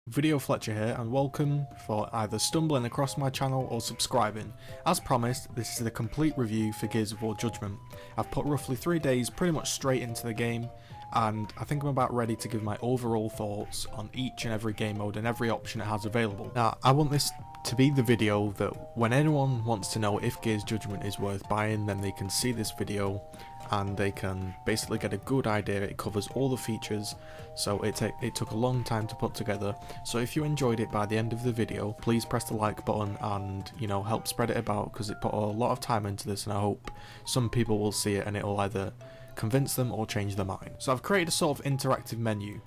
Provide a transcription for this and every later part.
Video Fletcher here, and welcome for either stumbling across my channel or subscribing. As promised, this is the complete review for Gears of War Judgment. I've put roughly 3 days pretty much straight into the game, and I think I'm about ready to give my overall thoughts on each and every game mode and every option it has available. Now, I want this to be the video that when anyone wants to know if Gears Judgment is worth buying, then they can see this video and they can basically get a good idea. It covers all the features, so it took a long time to put together. So if you enjoyed it by the end of the video, please press the like button and, you know, help spread it about, because it put a lot of time into this, and I hope some people will see it and it will either convince them or change their mind. So I've created a sort of interactive menu.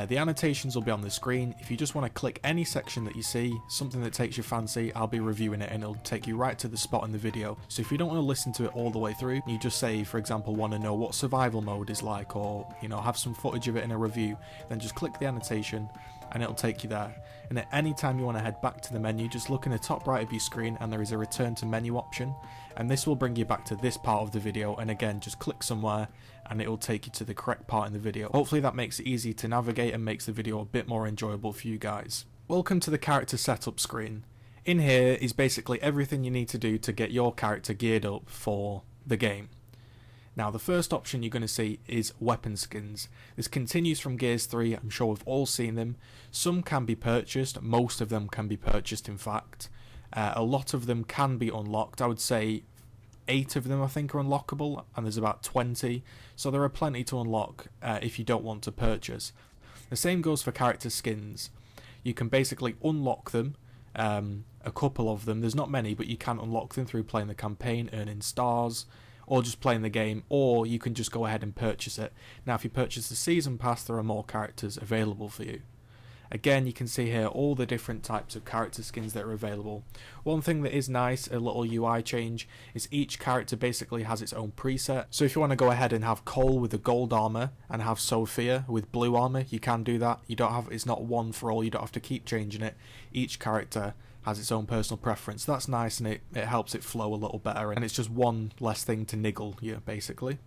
The annotations will be on the screen. If you just want to click any section that you see, something that takes your fancy, I'll be reviewing it and it'll take you right to the spot in the video. So if you don't want to listen to it all the way through, you just say, for example, want to know what survival mode is like, or, you know, have some footage of it in a review, then just click the annotation and it'll take you there. And at any time you want to head back to the menu, just look in the top right of your screen and there is a return to menu option, and this will bring you back to this part of the video, and again just click somewhere and it will take you to the correct part in the video. Hopefully that makes it easy to navigate and makes the video a bit more enjoyable for you guys. Welcome to the character setup screen. In here is basically everything you need to do to get your character geared up for the game. Now, the first option you're going to see is weapon skins. This continues from Gears 3, I'm sure we've all seen them. Some can be purchased, most of them can be purchased in fact. A lot of them can be unlocked. I would say 8 of them I think are unlockable, and there's about 20, so there are plenty to unlock if you don't want to purchase. The same goes for character skins. You can basically unlock them, a couple of them, there's not many, but you can unlock them through playing the campaign, earning stars, or just playing the game, or you can just go ahead and purchase it. Now if you purchase the season pass, there are more characters available for you. Again, you can see here all the different types of character skins that are available. One thing that is nice, a little UI change, is each character basically has its own preset. So if you want to go ahead and have Cole with the gold armor and have Sophia with blue armor, you can do that. You don't have, it's not one for all, you don't have to keep changing it. Each character has its own personal preference. That's nice, and it helps it flow a little better, and it's just one less thing to niggle you, basically.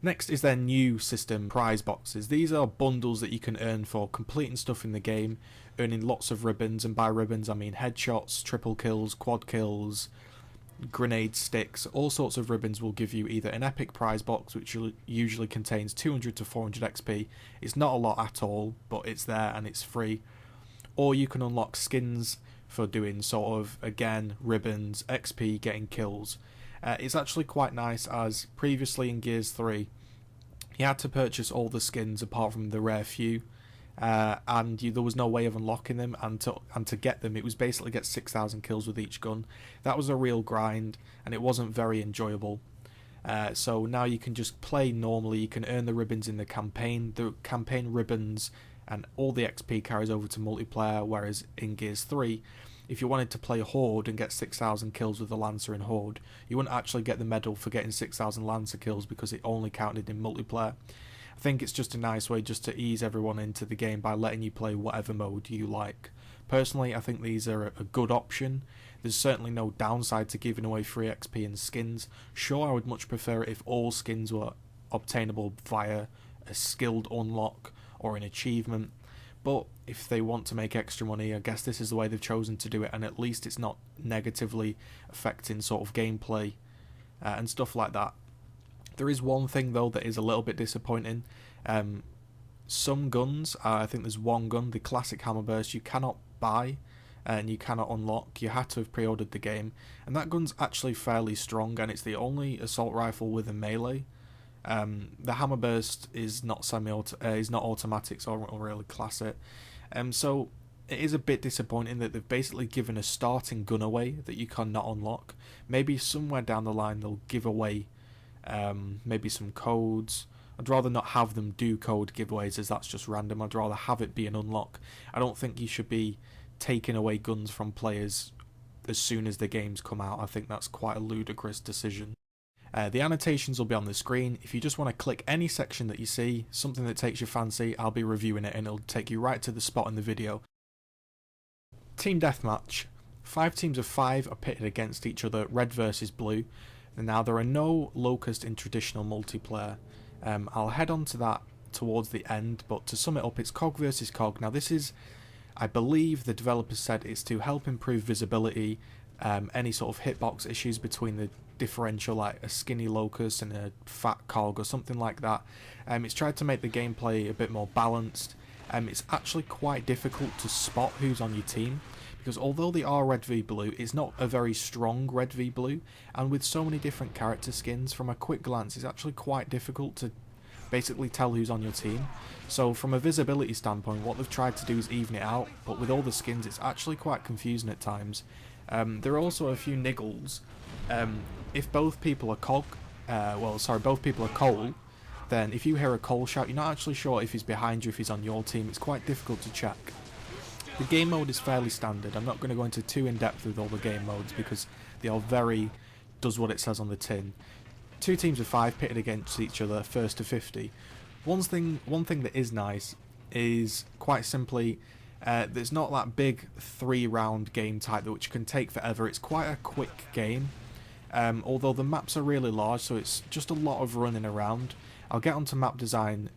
Next is their new system, prize boxes. These are bundles that you can earn for completing stuff in the game, earning lots of ribbons, and by ribbons I mean headshots, triple kills, quad kills, grenade sticks. All sorts of ribbons will give you either an epic prize box, which usually contains 200 to 400 XP. It's not a lot at all, but it's there and it's free. Or you can unlock skins for doing sort of, again, ribbons, XP, getting kills. It's actually quite nice, as previously in Gears 3 you had to purchase all the skins apart from the rare few, and there was no way of unlocking them, and to get them it was basically get 6,000 kills with each gun. That was a real grind and it wasn't very enjoyable. So now you can just play normally, you can earn the ribbons in the campaign ribbons, and all the XP carries over to multiplayer, whereas in Gears 3, if you wanted to play Horde and get 6,000 kills with the Lancer in Horde, you wouldn't actually get the medal for getting 6,000 Lancer kills because it only counted in multiplayer. I think it's just a nice way just to ease everyone into the game by letting you play whatever mode you like. Personally, I think these are a good option. There's certainly no downside to giving away free XP and skins. Sure, I would much prefer it if all skins were obtainable via a skilled unlock or an achievement, but if they want to make extra money, I guess this is the way they've chosen to do it, and at least it's not negatively affecting sort of gameplay and stuff like that. There is one thing though that is a little bit disappointing. Some guns, I think there's one gun, the classic Hammerburst, you cannot buy and you cannot unlock. You had to have pre-ordered the game, and that gun's actually fairly strong, and it's the only assault rifle with a melee. The Hammerburst is not is not automatic, so I won't really class it. So it is a bit disappointing that they've basically given a starting gun away that you cannot unlock. Maybe somewhere down the line they'll give away maybe some codes. I'd rather not have them do code giveaways, as that's just random. I'd rather have it be an unlock. I don't think you should be taking away guns from players as soon as the games come out. I think that's quite a ludicrous decision. The annotations will be on the screen. If you just want to click any section that you see, something that takes your fancy, I'll be reviewing it and it'll take you right to the spot in the video. Team Deathmatch. 5 teams of 5 are pitted against each other, red versus blue. Now there are no Locust in traditional multiplayer. I'll head on to that towards the end, but to sum it up, it's COG versus COG. Now this is I believe the developers said it's to help improve visibility, any sort of hitbox issues between the differential, like a skinny Locust and a fat Cog or something like that. It's tried to make the gameplay a bit more balanced. It's actually quite difficult to spot who's on your team, because although they are red v blue, it's not a very strong red v blue, and with so many different character skins, from a quick glance it's actually quite difficult to basically tell who's on your team. So from a visibility standpoint, what they've tried to do is even it out, but with all the skins it's actually quite confusing at times. There are also a few niggles. If both people are both people are Cole, then if you hear a Cole shout, you're not actually sure if he's behind you, if he's on your team. It's quite difficult to check. The game mode is fairly standard. I'm not going to go into too in-depth with all the game modes because they are very does what it says on the tin. 2 teams of 5 pitted against each other, first to 50. One thing that is nice is, quite simply, there's not that big 3-round game type which can take forever. It's quite a quick game, although the maps are really large, so it's just a lot of running around. I'll get onto map design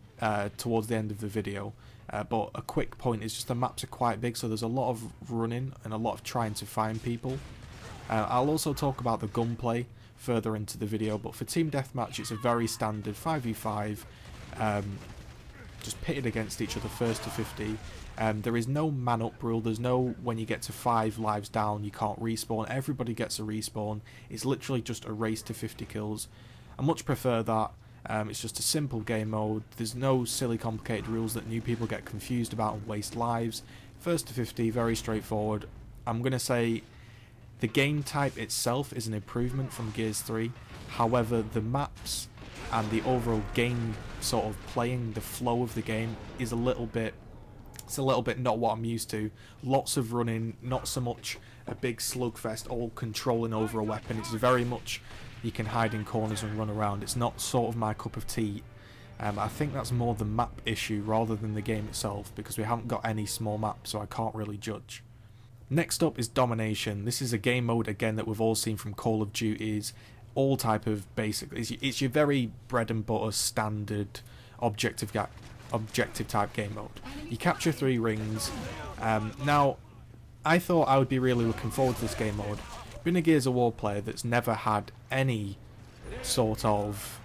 towards the end of the video, but a quick point is just the maps are quite big, so there's a lot of running and a lot of trying to find people. I'll also talk about the gunplay further into the video, but for team deathmatch it's a very standard 5v5, just pitted against each other, first to 50. There is no man up rule. There's no when you get to 5 lives down you can't respawn. Everybody gets a respawn. It's literally just a race to 50 kills. I much prefer that. It's just a simple game mode. There's no silly complicated rules that new people get confused about and waste lives. First to 50, very straightforward. I'm going to say the game type itself is an improvement from Gears 3. However, the maps and the overall game sort of playing, the flow of the game is a little bit not what I'm used to. Lots of running, not so much a big slugfest all controlling over a weapon. It's very much you can hide in corners and run around. It's not sort of my cup of tea. I think that's more the map issue rather than the game itself, because we haven't got any small maps, so I can't really judge. Next up is Domination. This is a game mode again that we've all seen from Call of Duties. All type of basic. It's your very bread and butter standard objective type game mode. You capture 3 rings. Now, I thought I would be really looking forward to this game mode. Being a Gears of War player that's never had any sort of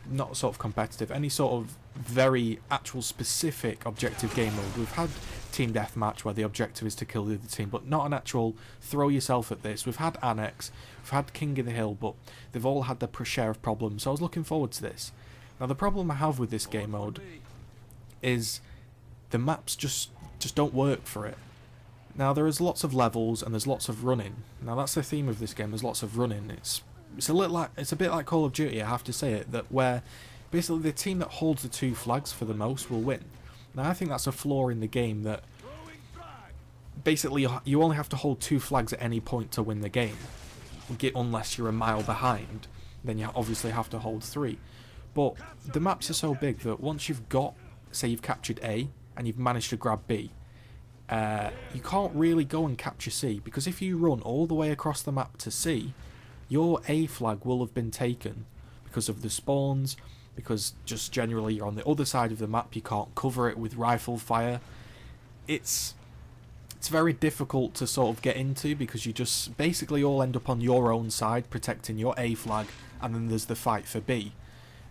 not sort of competitive, any sort of very actual specific objective game mode. We've had team deathmatch where the objective is to kill the other team, but not an actual throw yourself at this. We've had Annex, we've had King of the Hill, but they've all had their share of problems, so I was looking forward to this. Now the problem I have with this game mode is the maps just don't work for it. Now there is lots of levels and there's lots of running. Now that's the theme of this game, there's lots of running. It's a bit like Call of Duty, I have to say it, that where basically the team that holds the 2 flags for the most will win. Now I think that's a flaw in the game, that basically you only have to hold 2 flags at any point to win the game. Unless you're a mile behind, then you obviously have to hold 3. But the maps are so big that once you've got, say you've captured A and you've managed to grab B, you can't really go and capture C, because if you run all the way across the map to C, your A flag will have been taken because of the spawns, because just generally you're on the other side of the map, you can't cover it with rifle fire. It's very difficult to sort of get into, because you just basically all end up on your own side protecting your A flag, and then there's the fight for B.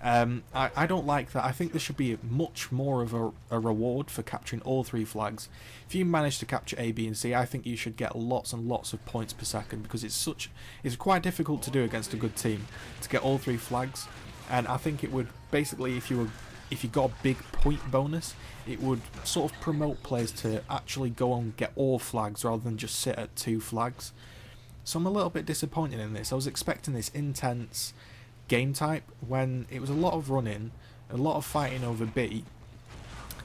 I don't like that. I think there should be much more of a reward for capturing all 3 flags. If you manage to capture A, B and C, I think you should get lots and lots of points per second, because it's quite difficult to do against a good team to get all 3 flags. And I think it would basically, if you got a big point bonus, it would sort of promote players to actually go and get all flags rather than just sit at 2 flags. So I'm a little bit disappointed in this. I was expecting this intense game type when it was a lot of running, a lot of fighting over B,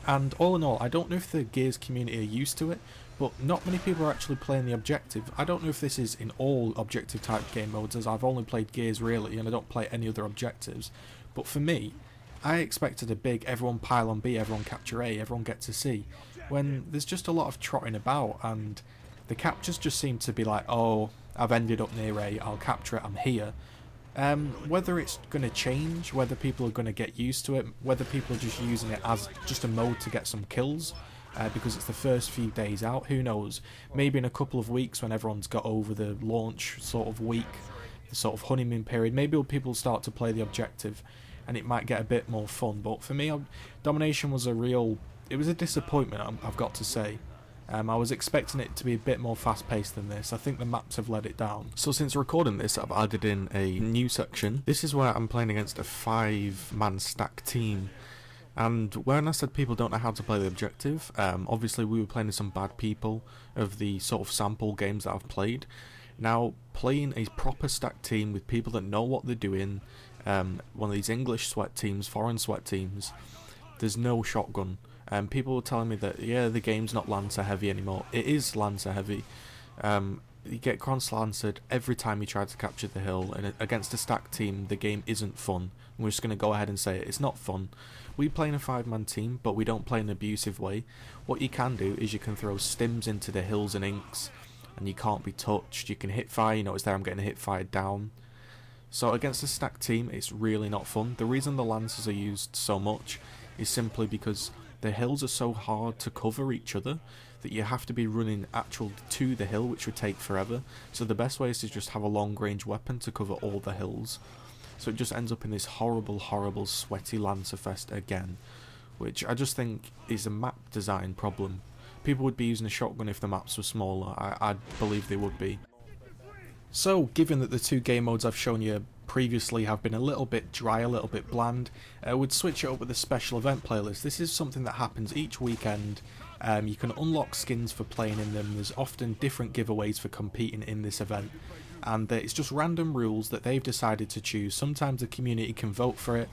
and all in all I don't know if the Gears community are used to it, but not many people are actually playing the objective. I don't know if this is in all objective type game modes, as I've only played Gears really and I don't play any other objectives, but for me I expected a big everyone pile on B, everyone capture A, everyone get to C, when there's just a lot of trotting about, and the captures just seem to be like, oh, I've ended up near A, I'll capture it, I'm here. Whether it's going to change, whether people are going to get used to it, whether people are just using it as just a mode to get some kills, because it's the first few days out. Who knows, maybe in a couple of weeks when everyone's got over the launch sort of week, the sort of honeymoon period, maybe people start to play the objective and it might get a bit more fun. But for me, Domination was it was a disappointment, I've got to say. I was expecting it to be a bit more fast-paced than this. I think the maps have let it down. So since recording this, I've added in a new section. This is where I'm playing against a 5-man stack team. And when I said people don't know how to play the objective, obviously we were playing with some bad people of the sort of sample games that I've played. Now, playing a proper stack team with people that know what they're doing, one of these English sweat teams, foreign sweat teams, there's no shotgun. People were telling me that, yeah, the game's not Lancer heavy anymore. It is Lancer heavy. You get cross-lancered every time you try to capture the hill, and against a stacked team, the game isn't fun. We're just going to go ahead and say it. It's not fun. We play in a 5-man team, but we don't play in an abusive way. What you can do is you can throw stims into the hills and inks, and you can't be touched. You can hit fire. You notice there I'm getting hit fired down. So against a stacked team, it's really not fun. The reason the Lancers are used so much is simply because the hills are so hard to cover each other that you have to be running actual to the hill, which would take forever. So the best way is to just have a long range weapon to cover all the hills. So it just ends up in this horrible, horrible sweaty Lancer fest again, which I just think is a map design problem. People would be using a shotgun if the maps were smaller. I believe they would be. So, given that the two game modes I've shown you previously have been a little bit dry, a little bit bland, we'd switch it up with a special event playlist. This is something that happens each weekend. You can unlock skins for playing in them. There's often different giveaways for competing in this event, and it's just random rules that they've decided to choose. Sometimes the community can vote for it,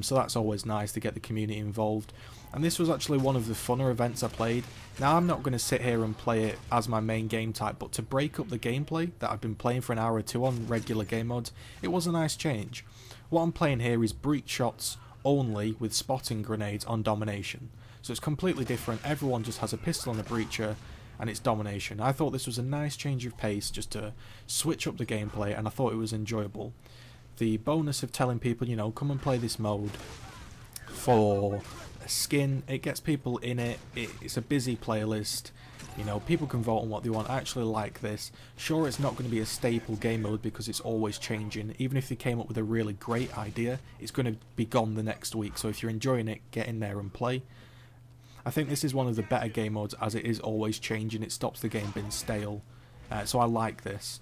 so that's always nice to get the community involved. And this was actually one of the funner events I played. Now, I'm not going to sit here and play it as my main game type, but to break up the gameplay that I've been playing for an hour or two on regular game modes, it was a nice change. What I'm playing here is breach shots only with spotting grenades on Domination. So it's completely different. Everyone just has a pistol and a breacher, and it's Domination. I thought this was a nice change of pace just to switch up the gameplay, and I thought it was enjoyable. The bonus of telling people, you know, come and play this mode for a skin, it gets people in it. It's a busy playlist. You know, people can vote on what they want. I actually like this. Sure, it's not going to be a staple game mode because it's always changing. Even if they came up with a really great idea, it's going to be gone the next week. So if you're enjoying it, get in there and play. I think this is one of the better game modes as it is always changing. It stops the game being stale. So I like this.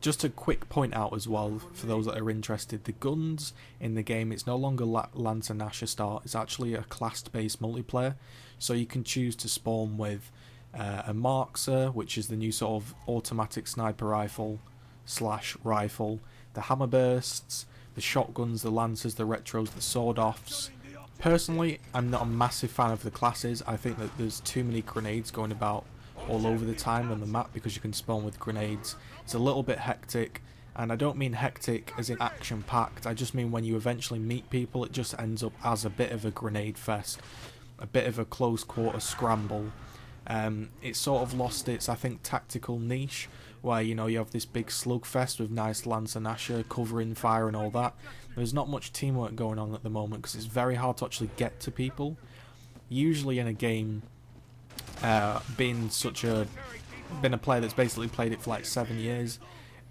Just a quick point out as well, for those that are interested, the guns in the game, it's no longer Lancer Nasher start, it's actually a class-based multiplayer. So you can choose to spawn with a Markser, which is the new sort of automatic sniper rifle / rifle, the hammer bursts, the shotguns, the lancers, the retros, the sword offs. Personally, I'm not a massive fan of the classes. I think that there's too many grenades going about all over the time on the map because you can spawn with grenades. It's a little bit hectic, and I don't mean hectic as in action packed, I just mean when you eventually meet people it just ends up as a bit of a grenade fest, a bit of a close quarter scramble. It's sort of lost its, I think, tactical niche, where, you know, you have this big slugfest with nice Lancer Nasher covering fire and all that. There's not much teamwork going on at the moment because it's very hard to actually get to people. Usually in a game, being a player that's basically played it for like 7 years,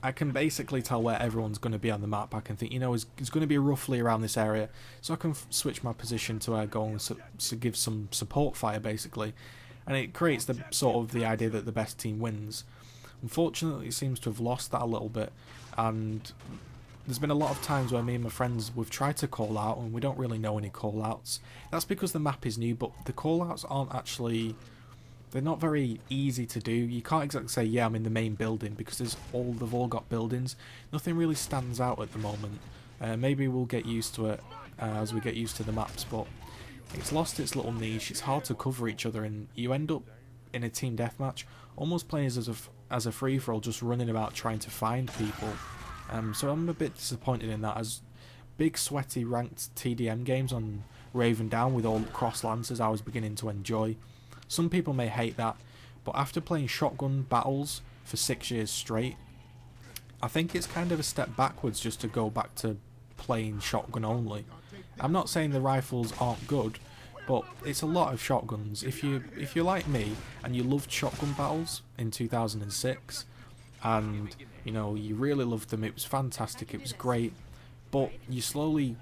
I can basically tell where everyone's going to be on the map. I can think, you know, it's going to be roughly around this area, so I can switch my position to go and give some support fire basically, and it creates the sort of the idea that the best team wins. Unfortunately, it seems to have lost that a little bit, and there's been a lot of times where me and my friends, we've tried to call out and we don't really know any call outs. That's because the map is new, but the call outs aren't actually, they're not very easy to do. You can't exactly say, yeah, I'm in the main building, because they've all got buildings. Nothing really stands out at the moment. Maybe we'll get used to it as we get used to the maps, but it's lost its little niche. It's hard to cover each other, and you end up in a team deathmatch almost playing as a free-for-all, just running about trying to find people. So I'm a bit disappointed in that, as big sweaty ranked TDM games on Raven Down with all cross lancers I was beginning to enjoy. Some people may hate that, but after playing shotgun battles for 6 years straight, I think it's kind of a step backwards just to go back to playing shotgun only. I'm not saying the rifles aren't good, but it's a lot of shotguns. If you're like me and you loved shotgun battles in 2006, and you know you really loved them, it was fantastic, it was great, but you slowly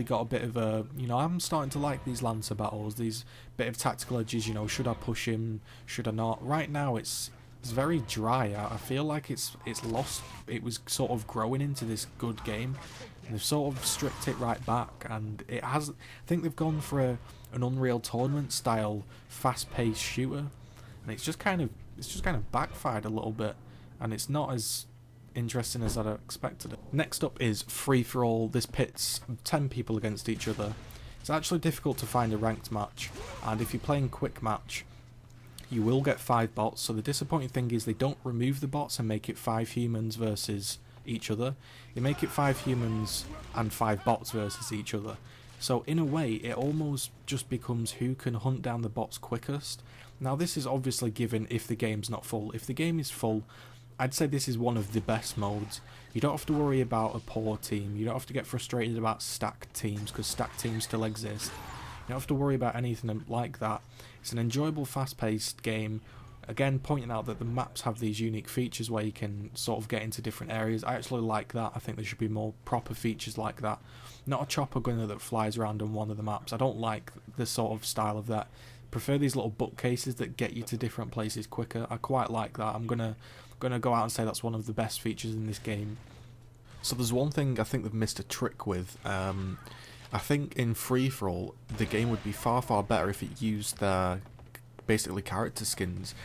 got a bit of a, you know, I'm starting to like these Lancer battles, these bit of tactical edges, you know, should I push him, should I not? Right now it's very dry. I feel like it's lost. It was sort of growing into this good game, and they've sort of stripped it right back, and it has, I think they've gone for an Unreal Tournament style fast-paced shooter, and it's just kind of backfired a little bit, and it's not as interesting as I'd expected it. Next up is Free For All. This pits 10 people against each other. It's actually difficult to find a ranked match, and if you're playing quick match, you will get 5 bots. So the disappointing thing is they don't remove the bots and make it 5 humans versus each other. They make it 5 humans and 5 bots versus each other. So in a way, it almost just becomes who can hunt down the bots quickest. Now this is obviously given if the game's not full. If the game is full, I'd say this is one of the best modes. You don't have to worry about a poor team. You don't have to get frustrated about stacked teams, because stacked teams still exist. You don't have to worry about anything like that. It's an enjoyable, fast-paced game. Again, pointing out that the maps have these unique features where you can sort of get into different areas. I actually like that. I think there should be more proper features like that. Not a chopper gunner that flies around on one of the maps. I don't like the sort of style of that. Prefer these little bookcases that get you to different places quicker. I quite like that. I'm gonna go out and say that's one of the best features in this game. So there's one thing I think they've missed a trick with. I think in Free For All, the game would be far better if it used their basically character skins.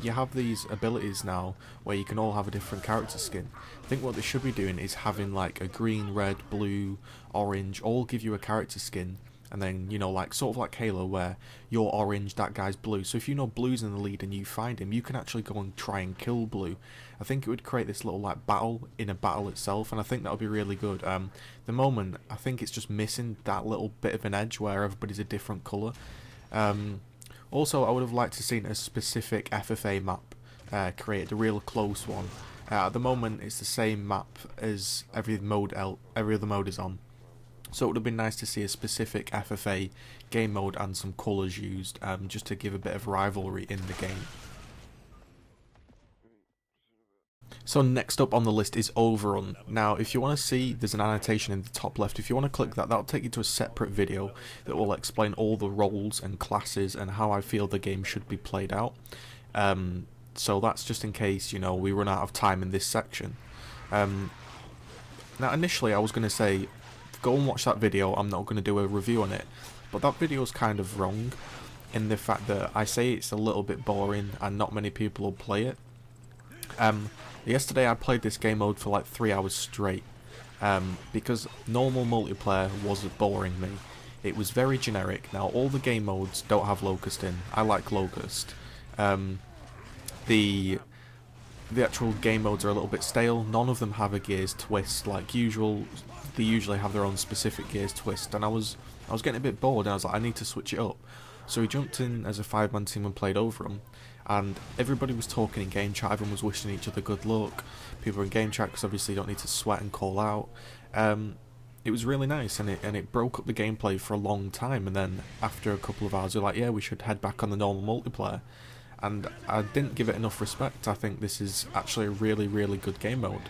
You have these abilities now where you can all have a different character skin. I think what they should be doing is having like a green, red, blue, orange, all give you a character skin. And then, you know, like sort of like Halo, where you're orange, that guy's blue. So if you know Blue's in the lead and you find him, you can actually go and try and kill Blue. I think it would create this little like battle in a battle itself, and I think that would be really good. The moment, I think it's just missing that little bit of an edge where everybody's a different colour. Also, I would have liked to seen a specific FFA map created, a real close one. At the moment, it's the same map as every other mode is on. So it would have been nice to see a specific FFA game mode and some colours used, just to give a bit of rivalry in the game. So next up on the list is OverRun. Now if you want to see, there's an annotation in the top left. If you want to click that, that'll take you to a separate video that will explain all the roles and classes and how I feel the game should be played out. So that's just in case, you know, we run out of time in this section. Now initially I was going to say, go and watch that video, I'm not going to do a review on it, but that video is kind of wrong in the fact that I say it's a little bit boring and not many people will play it. Yesterday I played this game mode for like 3 hours straight, because normal multiplayer was boring me. It was very generic. Now all the game modes don't have Locust in. I like Locust. The actual game modes are a little bit stale. None of them have a gears twist like usual. They usually have their own specific gears twist, and I was getting a bit bored, and I was like, I need to switch it up. So we jumped in as a 5-man team and played OverRun, and everybody was talking in game chat. Everyone was wishing each other good luck. People were in game chat because obviously you don't need to sweat and call out. It was really nice, and it broke up the gameplay for a long time, and then after a couple of hours, you're like, yeah, we should head back on the normal multiplayer. And I didn't give it enough respect. I think this is actually a really good game mode.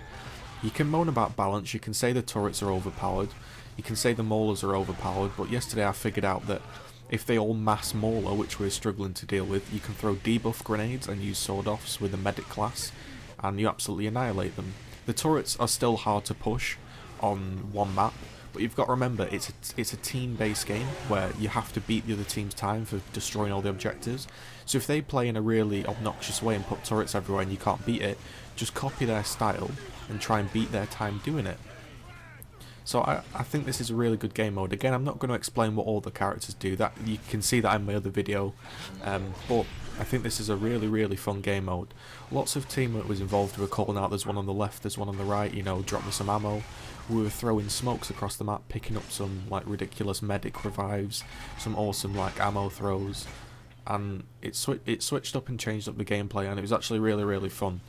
You can moan about balance, you can say the turrets are overpowered, you can say the maulers are overpowered, but yesterday I figured out that if they all mass mauler, which we're struggling to deal with, you can throw debuff grenades and use sword-offs with a medic class, and you absolutely annihilate them. The turrets are still hard to push on one map, but you've got to remember it's a team-based game where you have to beat the other team's time for destroying all the objectives. So if they play in a really obnoxious way and put turrets everywhere and you can't beat it, just copy their style and try and beat their time doing it. So I think this is a really good game mode. Again, I'm not going to explain what all the characters do. That you can see that in my other video, but I think this is a really fun game mode. Lots of teamwork was involved. We were calling out, there's one on the left, there's one on the right, you know, drop me some ammo. We were throwing smokes across the map, picking up some like ridiculous medic revives, some awesome like ammo throws, and it switched up and changed up the gameplay, and it was actually really fun.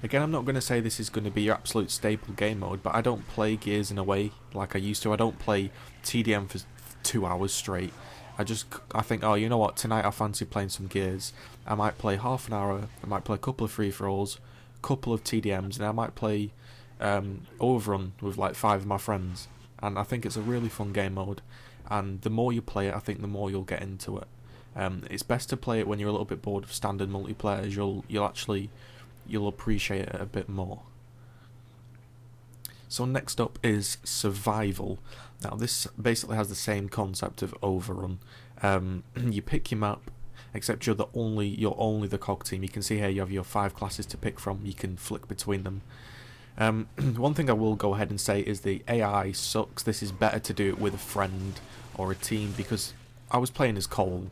Again, I'm not going to say this is going to be your absolute staple game mode, but I don't play Gears in a way like I used to. I don't play TDM for 2 hours straight. I think, oh, you know what, tonight I fancy playing some Gears. I might play half an hour, I might play a couple of free-for-alls, couple of TDMs, and I might play OverRun with like 5 of my friends. And I think it's a really fun game mode, and the more you play it, I think the more you'll get into it. It's best to play it when you're a little bit bored of standard multiplayer, as you'll appreciate it a bit more. So next up is Survival. Now this basically has the same concept of OverRun. You pick your map, except you're only the cog team. You can see here you have your 5 classes to pick from. You can flick between them. One thing I will go ahead and say is the AI sucks. This is better to do it with a friend or a team, because I was playing as Cole,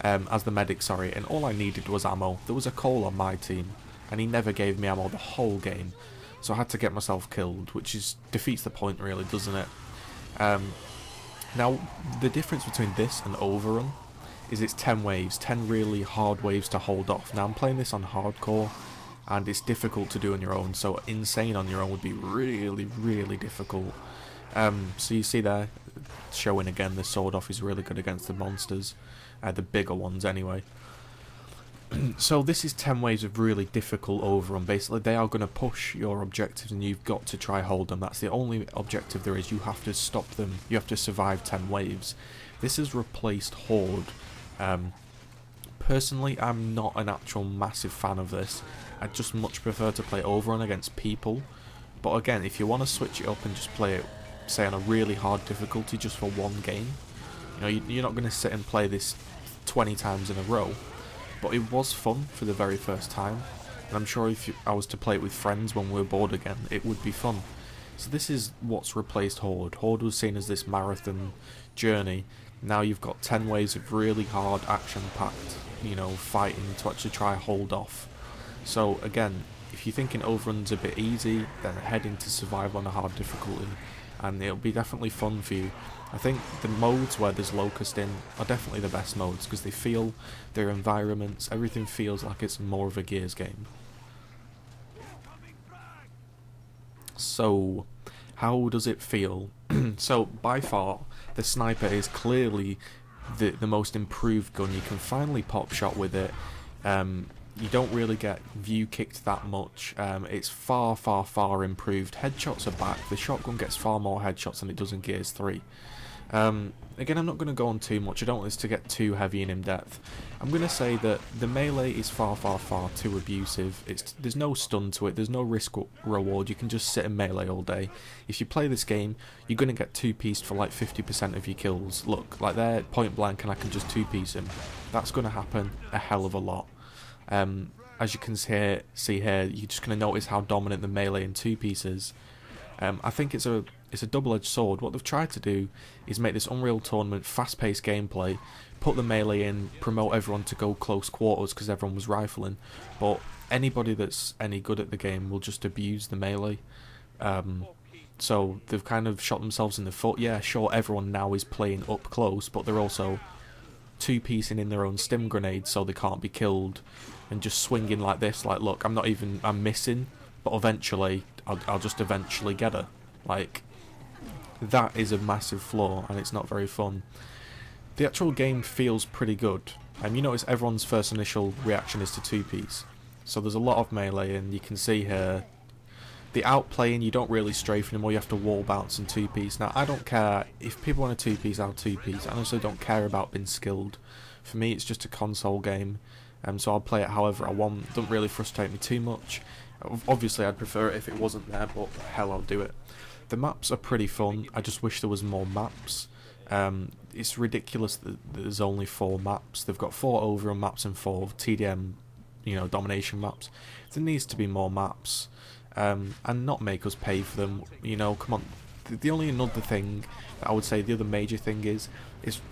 as the medic, sorry, and all I needed was ammo. There was a Cole on my team, and he never gave me ammo the whole game. So I had to get myself killed, which defeats the point really, doesn't it? Now, the difference between this and OverRun is it's 10 waves, 10 really hard waves to hold off. Now I'm playing this on hardcore, and it's difficult to do on your own, so insane on your own would be really, really difficult. So you see there, showing again, the sword off is really good against the monsters, the bigger ones anyway. So this is 10 waves of really difficult OverRun. Basically, they are going to push your objectives, and you've got to try hold them. That's the only objective there is. You have to stop them. You have to survive 10 waves. This has replaced Horde. Personally, I'm not an actual massive fan of this. I just much prefer to play OverRun against people. But again, if you want to switch it up and just play it, say, on a really hard difficulty just for one game, you know, you're not going to sit and play this 20 times in a row. But it was fun for the very first time, and I'm sure if I was to play it with friends when we were bored again, it would be fun. So this is what's replaced Horde. Horde was seen as this marathon journey. Now you've got 10 waves of really hard, action-packed, you know, fighting to actually try hold off. So again, if you're thinking OverRun's a bit easy, then head into Survival on a hard difficulty, and it'll be definitely fun for you. I think the modes where there's Locust in are definitely the best modes, because they feel, their environments, everything feels like it's more of a Gears game. So, how does it feel? So, by far, the sniper is clearly the most improved gun. You can finally pop shot with it. You don't really get view kicked that much. It's far, far, far improved. Headshots are back. The shotgun gets far more headshots than it does in Gears 3. Again, I'm not going to go on too much. I don't want this to get too heavy and in depth. I'm going to say that the melee is far, far, far too abusive. There's no stun to it. There's no risk reward. You can just sit and melee all day. If you play this game, you're going to get two-pieced for like 50% of your kills. Look, like they're point blank and I can just two-piece him. That's going to happen a hell of a lot. As you can see here, you're just going to notice how dominant the melee and two-piece is. I think it's a double-edged sword. What they've tried to do is make this Unreal Tournament fast-paced gameplay, put the melee in, promote everyone to go close quarters because everyone was rifling, but anybody that's any good at the game will just abuse the melee. So they've kind of shot themselves in the foot. Yeah, sure, everyone now is playing up close, but they're also two-piecing in their own stim grenades so they can't be killed, and just swinging like this, like, look, I'm missing, but eventually, I'll just eventually get her. Like, that is a massive flaw, and it's not very fun. The actual game feels pretty good. You notice everyone's first initial reaction is to two-piece. So there's a lot of melee, and you can see here, the outplaying, you don't really strafe anymore, you have to wall bounce and two-piece. Now, I don't care, if people want to two-piece, I'll two-piece. I also don't care about being skilled. For me, it's just a console game, so I'll play it however I want. It doesn't really frustrate me too much. Obviously, I'd prefer it if it wasn't there, but hell, I'll do it. The maps are pretty fun. I just wish there was more maps. It's ridiculous that there's only 4 maps. They've got 4 OverRun maps and 4 TDM, Domination maps. There needs to be more maps, and not make us pay for them. Come on. The only another thing that I would say, the other major thing is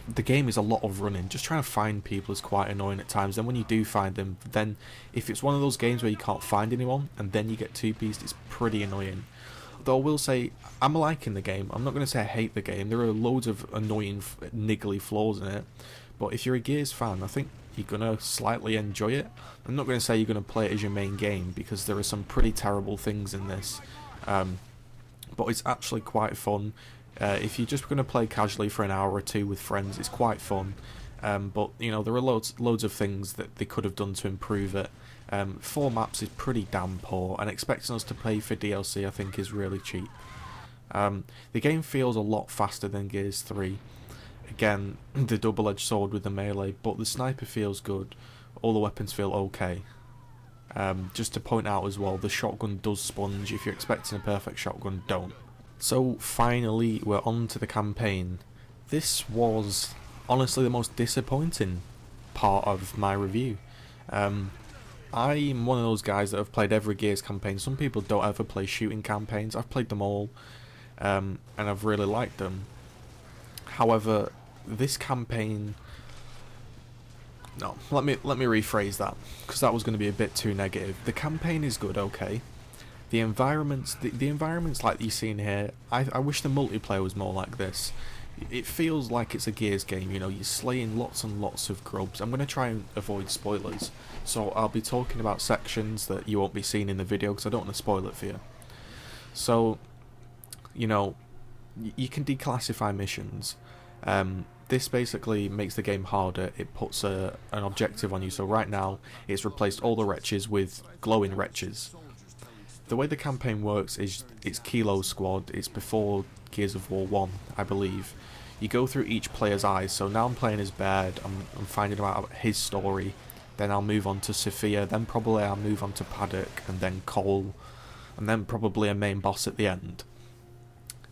the game is a lot of running. Just trying to find people is quite annoying at times. Then when you do find them, then if it's one of those games where you can't find anyone and then you get two-pieced, it's pretty annoying. Though I will say, I'm liking the game. I'm not going to say I hate the game. There are loads of annoying, niggly flaws in it. But if you're a Gears fan, I think you're going to slightly enjoy it. I'm not going to say you're going to play it as your main game, because there are some pretty terrible things in this. But it's actually quite fun. If you're just going to play casually for an hour or two with friends, it's quite fun. But you know, there are loads of things that they could have done to improve it. 4 maps is pretty damn poor, and expecting us to pay for DLC I think is really cheap. The game feels a lot faster than Gears 3. Again, the double-edged sword with the melee, but the sniper feels good. All the weapons feel okay. Just to point out as well, the shotgun does sponge. If you're expecting a perfect shotgun, don't. So finally, we're on to the campaign. This was honestly the most disappointing part of my review. I'm one of those guys that have played every Gears campaign. Some people don't ever play shooting campaigns. I've played them all, and I've really liked them. However, this campaign... No, let me rephrase that, because that was going to be a bit too negative. The campaign is good, okay. The environments like you see in here, I wish the multiplayer was more like this. It feels like it's a Gears game, you know, you're slaying lots and lots of grubs. I'm going to try and avoid spoilers, so I'll be talking about sections that you won't be seeing in the video, because I don't want to spoil it for you. So, you know, you can declassify missions. This basically makes the game harder. It puts an objective on you, so right now it's replaced all the wretches with glowing wretches. The way the campaign works is it's Kilo Squad. It's before Gears of War 1, I believe. You go through each player's eyes, so now I'm playing as Baird, I'm finding out about his story, then I'll move on to Sophia, then probably I'll move on to Paddock, and then Cole, and then probably a main boss at the end.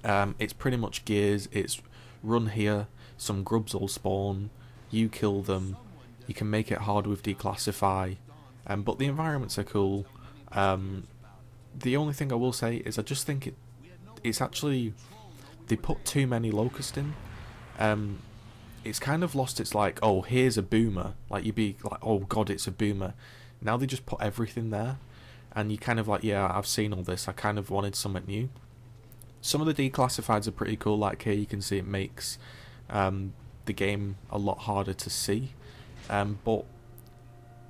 It's pretty much Gears. It's run here, some grubs will spawn, you kill them, you can make it hard with declassify, but the environments are cool. The only thing I will say is I just think it's actually, they put too many locusts in. It's kind of lost its like, oh, here's a boomer, like you'd be like, oh god, it's a boomer. Now they just put everything there, and you kind of like, yeah, I've seen all this, I kind of wanted something new. Some of the declassifieds are pretty cool, like here you can see it makes the game a lot harder to see, but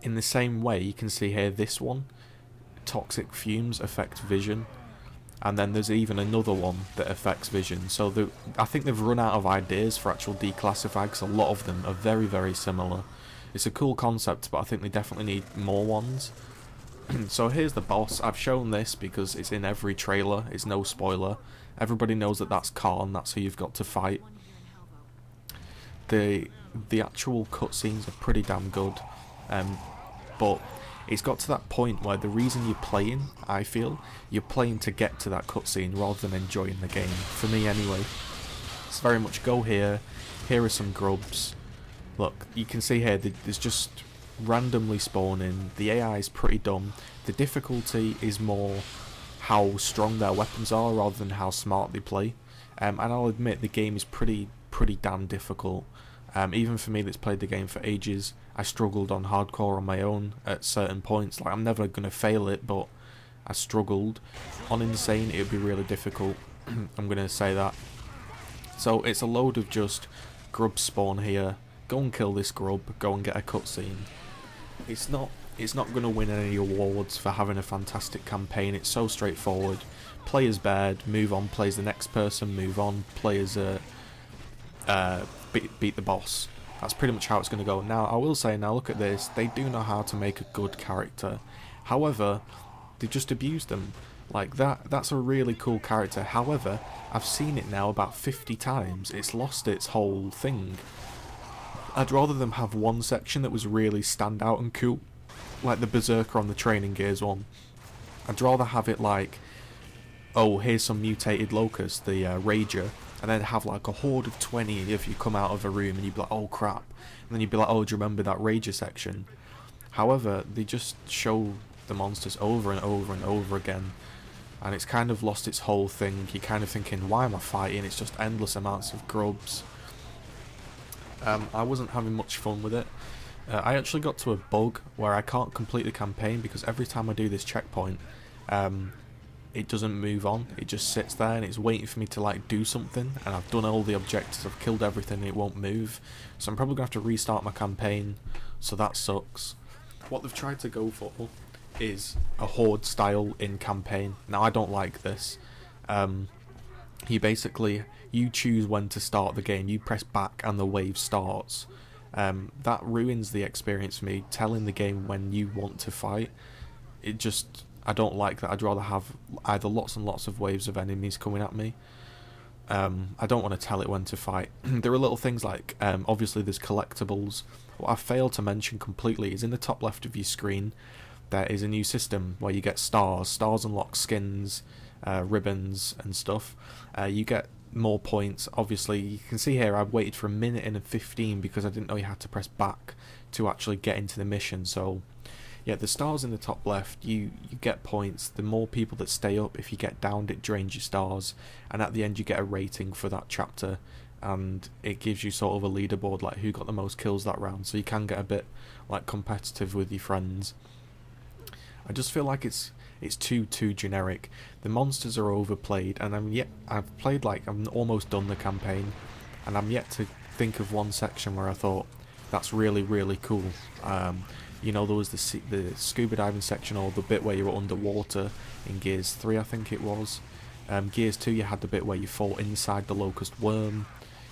in the same way you can see here this one, toxic fumes affect vision, and then there's even another one that affects vision. So I think they've run out of ideas for actual declassify, because a lot of them are very, very similar. It's a cool concept, but I think they definitely need more ones. So here's the boss. I've shown this because it's in every trailer, it's no spoiler. Everybody knows that that's Khan, that's who you've got to fight. The actual cutscenes are pretty damn good, but it's got to that point where the reason you're playing, I feel, you're playing to get to that cutscene rather than enjoying the game. For me anyway. It's very much go here are some grubs. Look, you can see here, there's just randomly spawning. The AI is pretty dumb. The difficulty is more how strong their weapons are rather than how smart they play. And I'll admit the game is pretty damn difficult. Even for me that's played the game for ages, I struggled on hardcore on my own at certain points. Like, I'm never going to fail it, but I struggled. On Insane it would be really difficult. I'm going to say that. So it's a load of just grub spawn here, go and kill this grub, go and get a cutscene. It's not going to win any awards for having a fantastic campaign. It's so straightforward. Play as Baird, move on, play as the next person, move on, play as beat the boss. That's pretty much how it's going to go. Now, I will say, now look at this, they do know how to make a good character. However, they just abused them. Like, that's a really cool character. However, I've seen it now about 50 times. It's lost its whole thing. I'd rather them have one section that was really stand out and cool, like the Berserker on the train in Gears 1. I'd rather have it like, oh, here's some mutated locust, the Rager, and then have like a horde of 20 if you come out of a room and you'd be like, oh crap, and then you'd be like, oh, do you remember that Rager section? However, they just show the monsters over and over and over again, and it's kind of lost its whole thing. You're kind of thinking, why am I fighting? It's just endless amounts of grubs. I wasn't having much fun with it. I actually got to a bug where I can't complete the campaign because every time I do this checkpoint, it doesn't move on. It just sits there and it's waiting for me to like do something, and I've done all the objectives, I've killed everything, and it won't move. So I'm probably going to have to restart my campaign, so that sucks. What they've tried to go for is a horde style in campaign. Now, I don't like this. you choose when to start the game. You press back and the wave starts. That ruins the experience for me, telling the game when you want to fight. I don't like that. I'd rather have either lots and lots of waves of enemies coming at me. I don't want to tell it when to fight. There are little things like, obviously there's collectibles. What I failed to mention completely is in the top left of your screen, there is a new system where you get stars. Stars unlock skins, ribbons and stuff. You get more points. Obviously, you can see here I've waited for 1:15 because I didn't know you had to press back to actually get into the mission. So yeah, the stars in the top left, you get points. The more people that stay up, if you get downed, it drains your stars, and at the end you get a rating for that chapter, and it gives you sort of a leaderboard, like who got the most kills that round, so you can get a bit like competitive with your friends. I just feel like it's too generic. The monsters are overplayed, and I'm almost done the campaign, and I'm yet to think of one section where I thought that's really, really cool. You know, there was the scuba diving section, or the bit where you were underwater in Gears 3, I think it was. Gears 2, you had the bit where you fought inside the locust worm.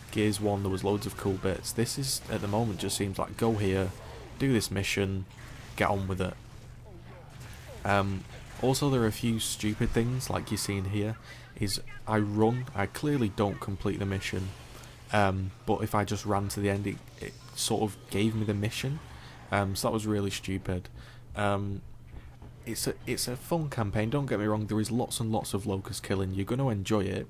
Gears 1, there was loads of cool bits. This is, at the moment, just seems like go here, do this mission, get on with it. Also, there are a few stupid things, like you're seeing here, is I clearly don't complete the mission, but if I just ran to the end, it sort of gave me the mission. So that was really stupid. It's a fun campaign, don't get me wrong, there is lots and lots of locust killing, you're going to enjoy it,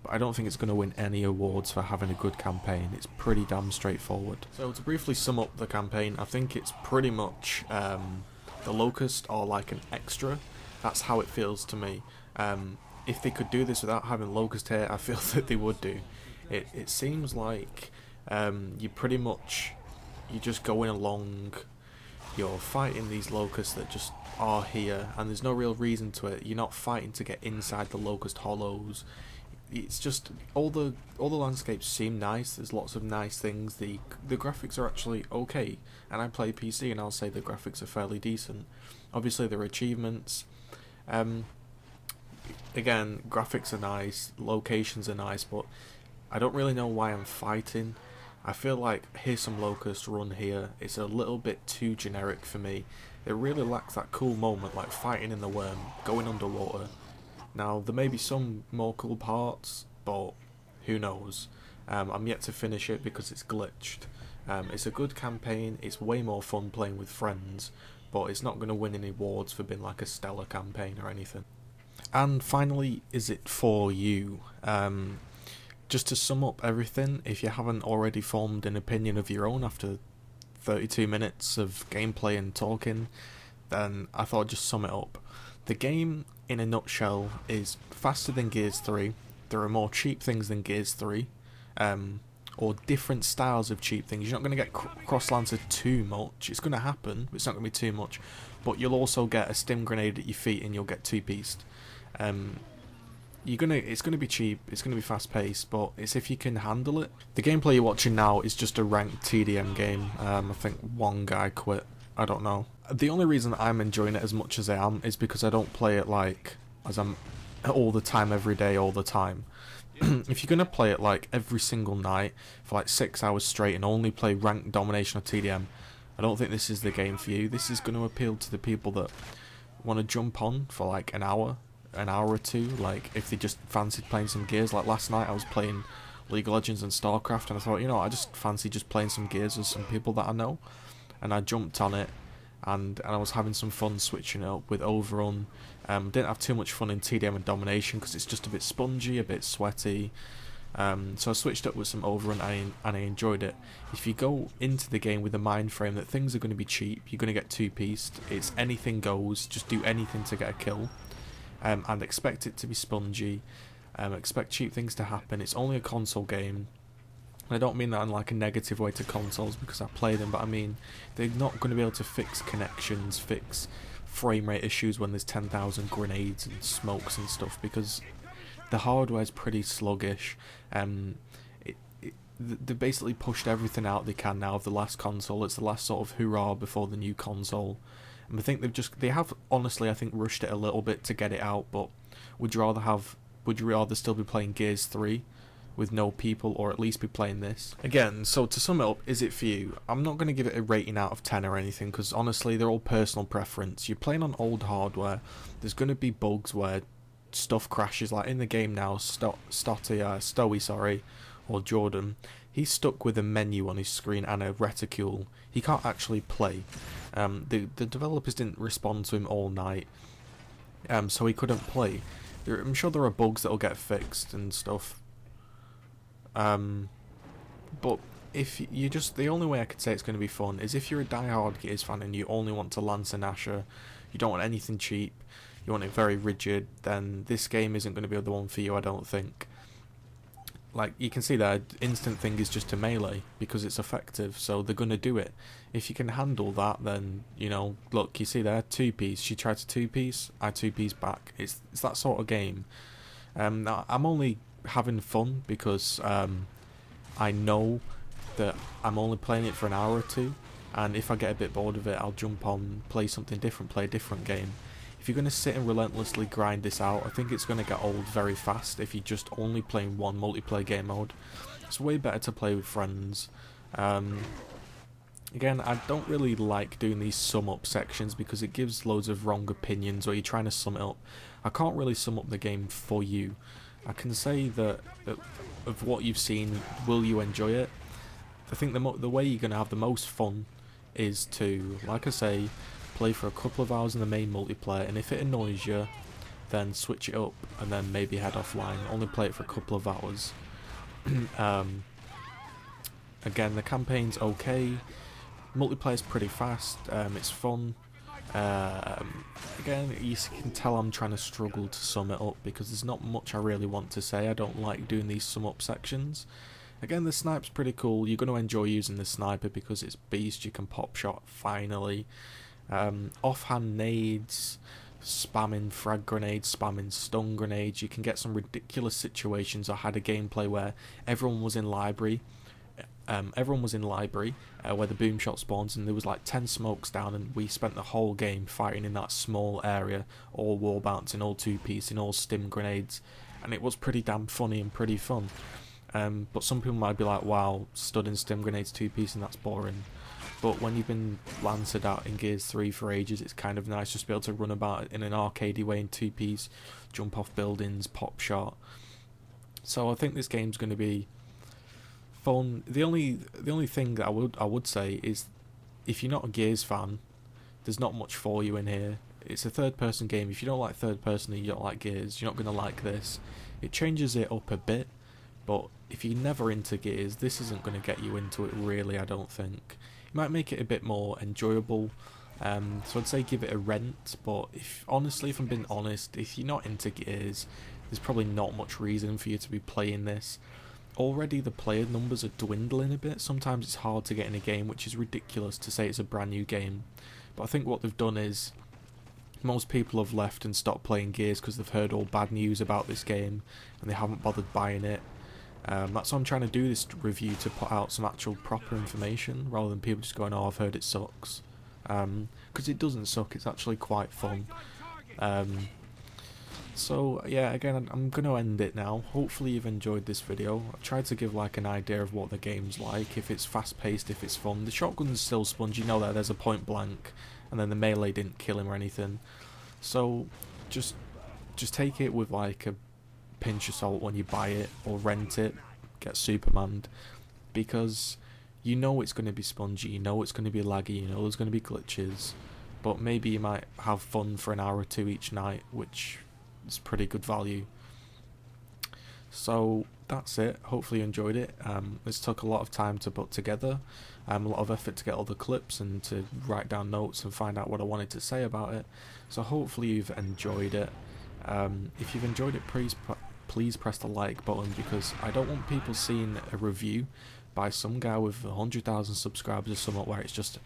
but I don't think it's going to win any awards for having a good campaign. It's pretty damn straightforward. So to briefly sum up the campaign, I think it's pretty much the locust are like an extra. That's how it feels to me. If they could do this without having locust here, I feel that they would do. It seems like you're just going along, you're fighting these locusts that just are here, and there's no real reason to it. You're not fighting to get inside the locust hollows. It's just all the landscapes seem nice. There's lots of nice things. The graphics are actually okay, and I play PC, and I'll say the graphics are fairly decent. Obviously, there are achievements. Again, graphics are nice, locations are nice, but I don't really know why I'm fighting. I feel like here's some locusts, run here. It's a little bit too generic for me. It really lacks that cool moment, like fighting in the worm, going underwater. Now, there may be some more cool parts, but who knows. I'm yet to finish it because it's glitched. It's a good campaign, it's way more fun playing with friends, but it's not going to win any awards for being like a stellar campaign or anything. And finally, is it for you? Just to sum up everything, if you haven't already formed an opinion of your own after 32 minutes of gameplay and talking, then I thought I'd just sum it up. The game, in a nutshell, is faster than Gears 3. There are more cheap things than Gears 3, or different styles of cheap things. You're not going to get cross-lancer too much. It's going to happen, but it's not going to be too much. But you'll also get a stim grenade at your feet, and you'll get two-pieced. It's gonna be cheap, it's gonna be fast paced, but it's if you can handle it. The gameplay you're watching now is just a ranked TDM game. I think one guy quit. I don't know. The only reason I'm enjoying it as much as I am is because I don't play it like as I'm all the time, every day, all the time. If you're gonna play it like every single night for like 6 hours straight and only play ranked domination or TDM, I don't think this is the game for you. This is gonna appeal to the people that want to jump on for like an hour or two, like if they just fancied playing some Gears. Like last night I was playing League of Legends and StarCraft, and I thought, I just fancy just playing some Gears with some people that I know, and I jumped on it, and I was having some fun switching it up with OverRun. Didn't have too much fun in TDM and Domination because it's just a bit spongy, a bit sweaty, so I switched up with some OverRun, and I enjoyed it. If you go into the game with the mind frame that things are going to be cheap, you're going to get two-pieced, it's anything goes, just do anything to get a kill, and expect it to be spongy, expect cheap things to happen. It's only a console game. I don't mean that in like a negative way to consoles because I play them, but I mean they're not going to be able to fix connections, fix frame rate issues when there's 10,000 grenades and smokes and stuff, because the hardware's pretty sluggish. They basically pushed everything out they can now of the last console. It's the last sort of hurrah before the new console. And I think they have honestly, I think, rushed it a little bit to get it out, but would rather have would you rather still be playing Gears 3 with no people, or at least be playing this? Again, so to sum it up, is it for you? I'm not going to give it a rating out of 10 or anything, because honestly they're all personal preference. You're playing on old hardware, there's going to be bugs where stuff crashes, like in the game now, Stoey, or Jordan, he's stuck with a menu on his screen and a reticule. He can't actually play. The developers didn't respond to him all night, so he couldn't play. I'm sure there are bugs that'll get fixed and stuff. But if you just, the only way I could say it's going to be fun is if you're a die-hard Gears fan and you only want to lance and Asher, you don't want anything cheap, you want it very rigid, then this game isn't going to be the one for you, I don't think. Like, you can see that instant thing is just a melee because it's effective, so they're going to do it. If you can handle that, then, you know, look, you see there, 2-piece. She tried to 2-piece, I 2-piece back. It's that sort of game. Now, I'm only having fun because I know that I'm only playing it for an hour or two, and if I get a bit bored of it, I'll jump on, play something different, play a different game. If you're going to sit and relentlessly grind this out, I think it's going to get old very fast if you're just only playing one multiplayer game mode. It's way better to play with friends. Again, I don't really like doing these sum up sections because it gives loads of wrong opinions where you're trying to sum it up. I can't really sum up the game for you. I can say that of what you've seen, will you enjoy it? I think the way you're going to have the most fun is to, like I say, play for a couple of hours in the main multiplayer, and if it annoys you, then switch it up and then maybe head offline. Only play it for a couple of hours. Again, the campaign's okay. Multiplayer's pretty fast. It's fun. Again, you can tell I'm trying to struggle to sum it up because there's not much I really want to say. I don't like doing these sum up sections. Again, the snipe's pretty cool. You're going to enjoy using the sniper because it's beast. You can pop shot finally. Offhand nades, spamming frag grenades, spamming stun grenades. You can get some ridiculous situations. I had a gameplay where everyone was in library. Where the boom shot spawns, and there was like 10 smokes down, and we spent the whole game fighting in that small area, all wall bouncing, all 2-piecing, all stim grenades, and it was pretty damn funny and pretty fun. But some people might be like, wow, stud and stim grenades 2-piecing, that's boring. But when you've been lanced out in Gears 3 for ages, it's kind of nice just to be able to run about in an arcadey way in 2-piece, jump off buildings, pop shot. So I think this game's going to be fun. The only thing that I would say is, if you're not a Gears fan, there's not much for you in here. It's a third-person game. If you don't like third-person and you don't like Gears, you're not going to like this. It changes it up a bit, but if you're never into Gears, this isn't going to get you into it really, I don't think. It might make it a bit more enjoyable, so I'd say give it a rent, but honestly, if I'm being honest, if you're not into Gears, there's probably not much reason for you to be playing this. Already the player numbers are dwindling a bit. Sometimes it's hard to get in a game, which is ridiculous to say it's a brand new game, but I think what they've done is most people have left and stopped playing Gears because they've heard all bad news about this game and they haven't bothered buying it. That's why I'm trying to do this review, to put out some actual proper information rather than people just going, oh, I've heard it sucks, because it doesn't suck, it's actually quite fun. So yeah, again, I'm going to end it now. Hopefully you've enjoyed this video. I've tried to give like an idea of what the game's like, if it's fast paced, if it's fun. The shotgun's still spongy, you know that there's a point blank and then the melee didn't kill him or anything, so just take it with like a pinch of salt when you buy it or rent it, get Supermanned, because you know it's going to be spongy, you know it's going to be laggy, you know there's going to be glitches, but maybe you might have fun for an hour or two each night, which is pretty good value. So that's it. Hopefully you enjoyed it. This took a lot of time to put together, a lot of effort to get all the clips and to write down notes and find out what I wanted to say about it, so hopefully you've enjoyed it. If you've enjoyed it, please press the like button, because I don't want people seeing a review by some guy with 100,000 subscribers or something where it's just a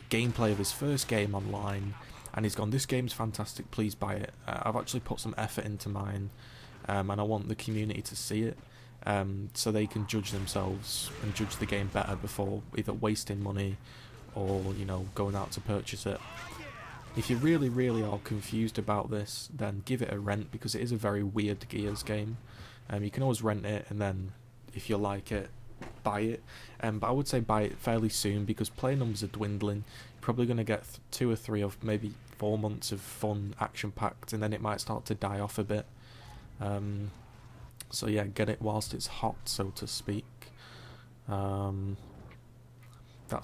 gameplay of his first game online and he's gone, this game's fantastic, please buy it. I've actually put some effort into mine, and I want the community to see it, so they can judge themselves and judge the game better before either wasting money or, you know, going out to purchase it. If you really are confused about this, then give it a rent, because it is a very weird Gears game. You can always rent it, and then if you like it, buy it. But I would say buy it fairly soon, because player numbers are dwindling. You're probably going to get 2 or 3 of maybe 4 months of fun action packed, and then it might start to die off a bit. So yeah, get it whilst it's hot, so to speak. That's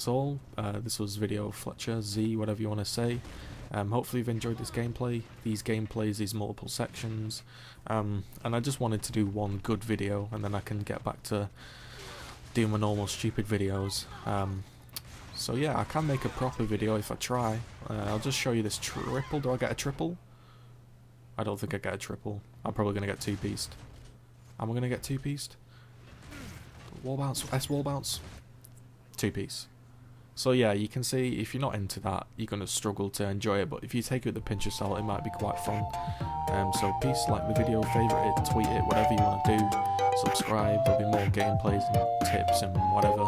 all. This was Video Fletcher, Z, whatever you want to say. Hopefully you've enjoyed this gameplay, these gameplays, these multiple sections. And I just wanted to do one good video, and then I can get back to doing my normal stupid videos. So yeah, I can make a proper video if I try. I'll just show you this triple. Do I get a triple? I don't think I get a triple. I'm probably going to get 2-pieced. Am I going to get 2-pieced? Wall bounce, S wall bounce. 2-piece. So yeah, you can see if you're not into that, you're going to struggle to enjoy it, but if you take it with a pinch of salt, it might be quite fun. So peace, like the video, favourite it, tweet it, whatever you want to do. Subscribe, there'll be more gameplays and tips and whatever.